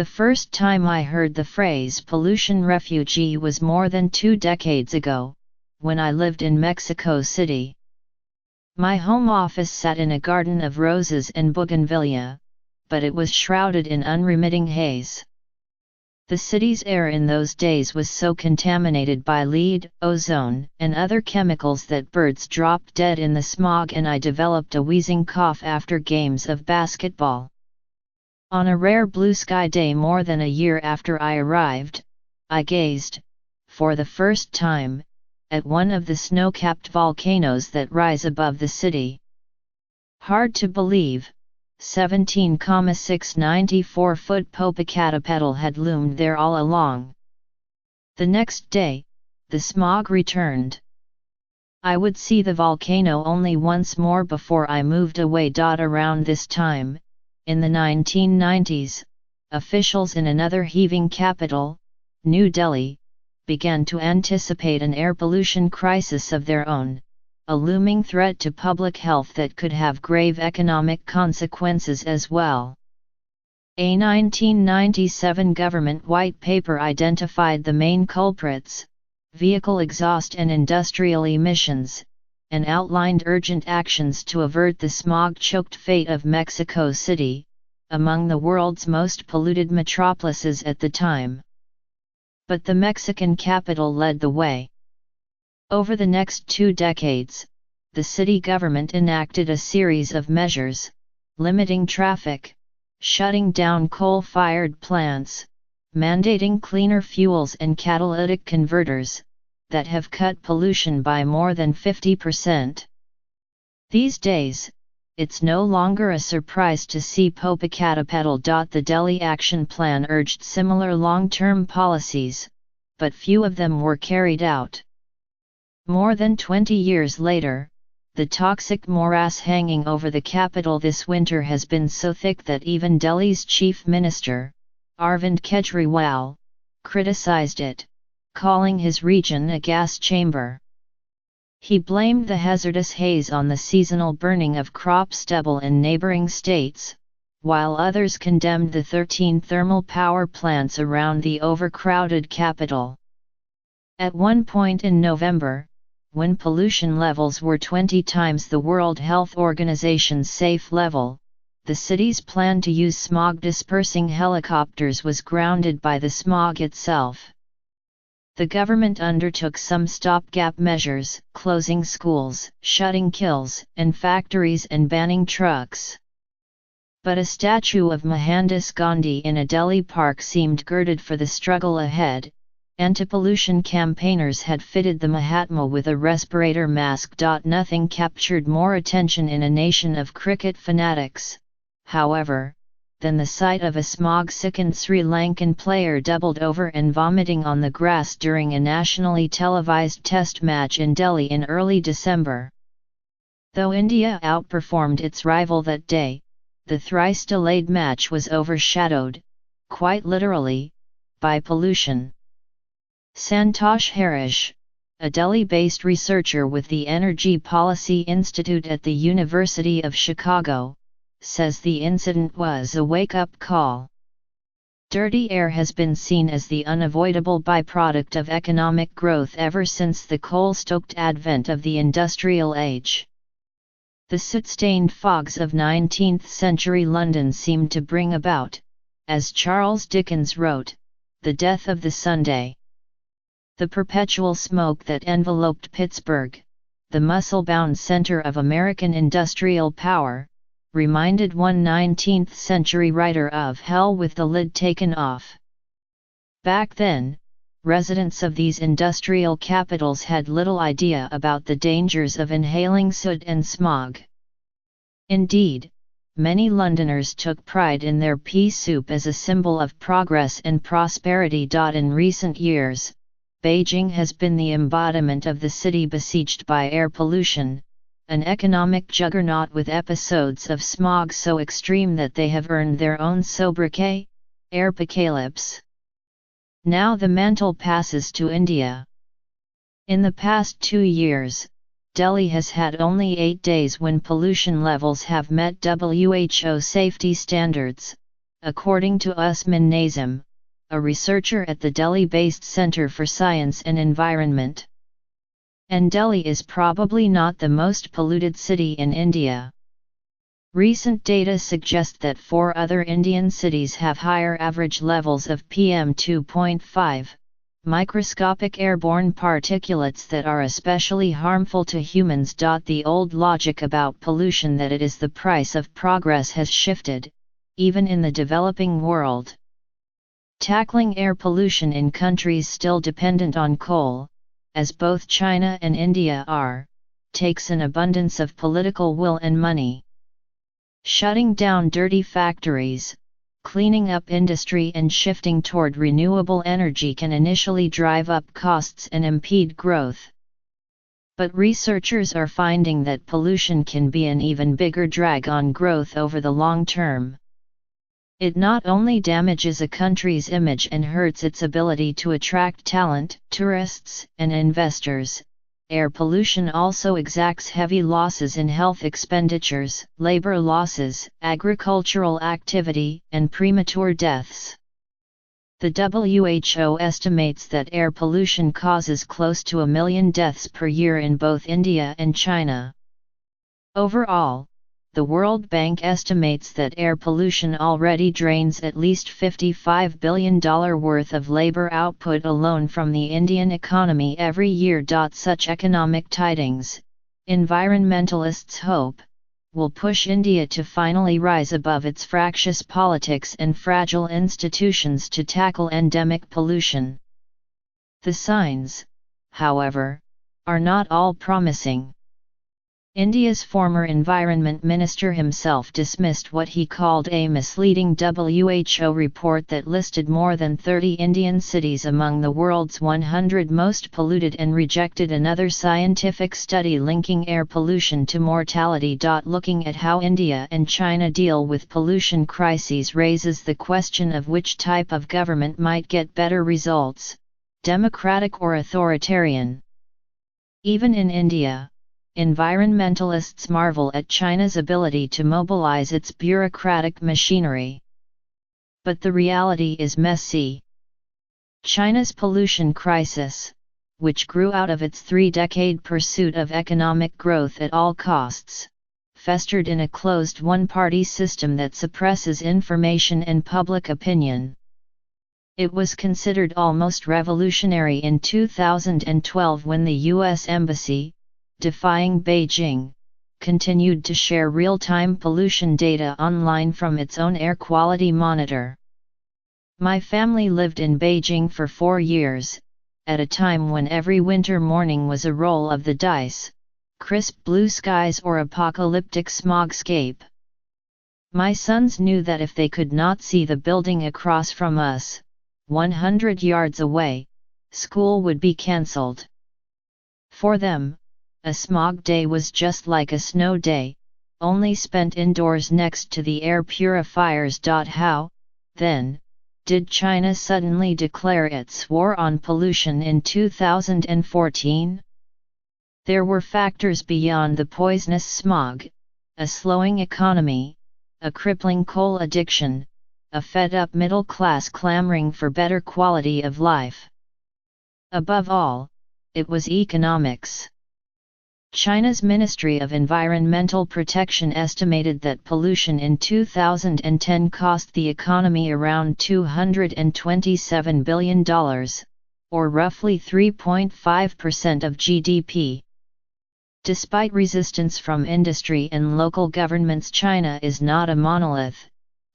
The first time I heard the phrase pollution refugee was more than 2 decades ago, when I lived in Mexico City. My home office sat in a garden of roses and bougainvillea, but it was shrouded in unremitting haze. The city's air in those days was so contaminated by lead, ozone, and other chemicals that birds dropped dead in the smog, and I developed a wheezing cough after games of basketball. On a rare blue sky day more than a year after I arrived, I gazed, for the first time, at one of the snow-capped volcanoes that rise above the city. Hard to believe, 17,694-foot Popocatépetl had loomed there all along. The next day, the smog returned. I would see the volcano only once more before I moved away. Around this time, in the 1990s, officials in another heaving capital, New Delhi, began to anticipate an air pollution crisis of their own, a looming threat to public health that could have grave economic consequences as well. A 1997 government white paper identified the main culprits: vehicle exhaust and industrial emissions, and outlined urgent actions to avert the smog-choked fate of Mexico City, among the world's most polluted metropolises at the time. But the Mexican capital led the way. Over the next 2 decades, the city government enacted a series of measures, limiting traffic, shutting down coal-fired plants, mandating cleaner fuels and catalytic converters, that have cut pollution by more than 50%. These days, it's no longer a surprise to see Popocatépetl. The Delhi Action Plan urged similar long-term policies, but few of them were carried out. More than 20 years later, the toxic morass hanging over the capital this winter has been so thick that even Delhi's chief minister, Arvind Kejriwal, criticized it, calling his region a gas chamber. He blamed the hazardous haze on the seasonal burning of crop stubble in neighboring states, while others condemned the 13 thermal power plants around the overcrowded capital. At one point in November, when pollution levels were 20 times the World Health Organization's safe level, the city's plan to use smog-dispersing helicopters was grounded by the smog itself. The government undertook some stopgap measures, closing schools, shutting kilns and factories, and banning trucks. But a statue of Mohandas Gandhi in a Delhi park seemed girded for the struggle ahead. Anti-pollution campaigners had fitted the Mahatma with a respirator mask. Nothing captured more attention in a nation of cricket fanatics, however, than the sight of a smog-sickened Sri Lankan player doubled over and vomiting on the grass during a nationally televised test match in Delhi in early December. Though India outperformed its rival that day, the thrice-delayed match was overshadowed, quite literally, by pollution. Santosh Harish, a Delhi-based researcher with the Energy Policy Institute at the University of Chicago, says the incident was a wake-up call. Dirty air has been seen as the unavoidable byproduct of economic growth ever since the coal-stoked advent of the industrial age. The soot-stained fogs of 19th-century London seemed to bring about, as Charles Dickens wrote, the death of the Sunday. The perpetual smoke that enveloped Pittsburgh, the muscle-bound center of American industrial power, reminded one 19th-century writer of hell with the lid taken off. Back then, residents of these industrial capitals had little idea about the dangers of inhaling soot and smog. Indeed, many Londoners took pride in their pea soup as a symbol of progress and prosperity. In recent years, Beijing has been the embodiment of the city besieged by air pollution, an economic juggernaut with episodes of smog so extreme that they have earned their own sobriquet, airpocalypse. Now the mantle passes to India. In the past 2 years, Delhi has had only 8 days when pollution levels have met WHO safety standards, according to Usman Nazim, a researcher at the Delhi-based Center for Science and Environment. And Delhi is probably not the most polluted city in India. Recent data suggest that 4 other Indian cities have higher average levels of PM 2.5, microscopic airborne particulates that are especially harmful to humans. The old logic about pollution that it is the price of progress has shifted, even in the developing world. Tackling air pollution in countries still dependent on coal, as both China and India are, takes an abundance of political will and money. Shutting down dirty factories, cleaning up industry and shifting toward renewable energy can initially drive up costs and impede growth. But researchers are finding that pollution can be an even bigger drag on growth over the long term. It not only damages a country's image and hurts its ability to attract talent, tourists, and investors, air pollution also exacts heavy losses in health expenditures, labor losses, agricultural activity, and premature deaths. The WHO estimates that air pollution causes close to 1 million deaths per year in both India and China. Overall, the World Bank estimates that air pollution already drains at least $55 billion worth of labor output alone from the Indian economy every year. Such economic tidings, environmentalists hope, will push India to finally rise above its fractious politics and fragile institutions to tackle endemic pollution. The signs, however, are not all promising. India's former Environment Minister himself dismissed what he called a misleading WHO report that listed more than 30 Indian cities among the world's 100 most polluted and rejected another scientific study linking air pollution to mortality. Looking at how India and China deal with pollution crises raises the question of which type of government might get better results, democratic or authoritarian. Even in India, environmentalists marvel at China's ability to mobilize its bureaucratic machinery. But the reality is messy. China's pollution crisis, which grew out of its 3-decade pursuit of economic growth at all costs, festered in a closed one-party system that suppresses information and public opinion. It was considered almost revolutionary in 2012 when the U.S. Embassy, defying Beijing, continued to share real-time pollution data online from its own air quality monitor. My family lived in Beijing for 4 years, at a time when every winter morning was a roll of the dice, crisp blue skies or apocalyptic smogscape. My sons knew that if they could not see the building across from us, 100 yards away, school would be cancelled. For them, a smog day was just like a snow day, only spent indoors next to the air purifiers. How, then, did China suddenly declare its war on pollution in 2014? There were factors beyond the poisonous smog: a slowing economy, a crippling coal addiction, a fed-up middle class clamoring for better quality of life. Above all, it was economics. China's Ministry of Environmental Protection estimated that pollution in 2010 cost the economy around $227 billion, or roughly 3.5% of GDP. Despite resistance from industry and local governments, China is not a monolith.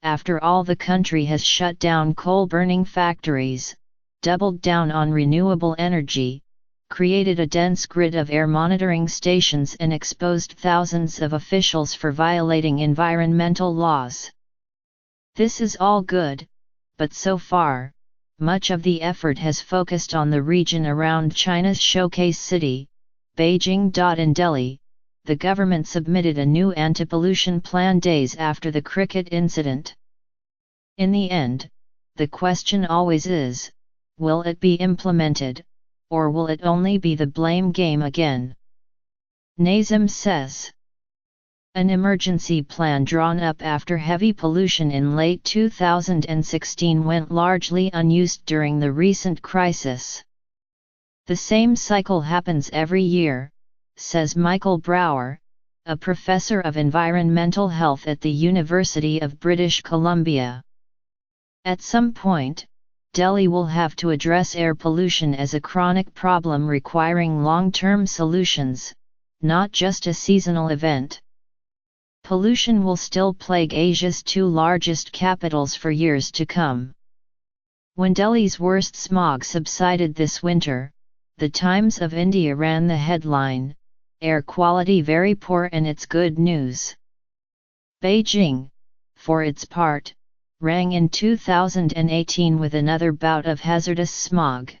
After all, the country has shut down coal-burning factories, doubled down on renewable energy, created a dense grid of air monitoring stations and exposed thousands of officials for violating environmental laws. This is all good, but so far, much of the effort has focused on the region around China's showcase city, Beijing. In Delhi, the government submitted a new anti-pollution plan days after the cricket incident. In the end, the question always is, will it be implemented, or will it only be the blame game again? Nazim says. An emergency plan drawn up after heavy pollution in late 2016 went largely unused during the recent crisis. The same cycle happens every year, says Michael Brower, a professor of environmental health at the University of British Columbia. At some point, Delhi will have to address air pollution as a chronic problem requiring long-term solutions, not just a seasonal event. Pollution will still plague Asia's two largest capitals for years to come. When Delhi's worst smog subsided this winter, the Times of India ran the headline, "Air quality very poor and it's good news." Beijing, for its part, rang in 2018 with another bout of hazardous smog.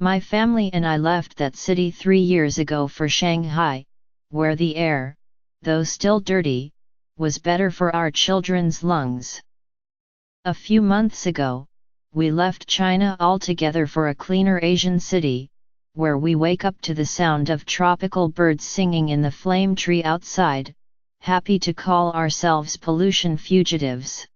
"My family and I left that city 3 years ago for Shanghai, where the air, though still dirty, was better for our children's lungs. A few months ago, we left China altogether for a cleaner Asian city, where we wake up to the sound of tropical birds singing in the flame tree outside, happy to call ourselves pollution fugitives."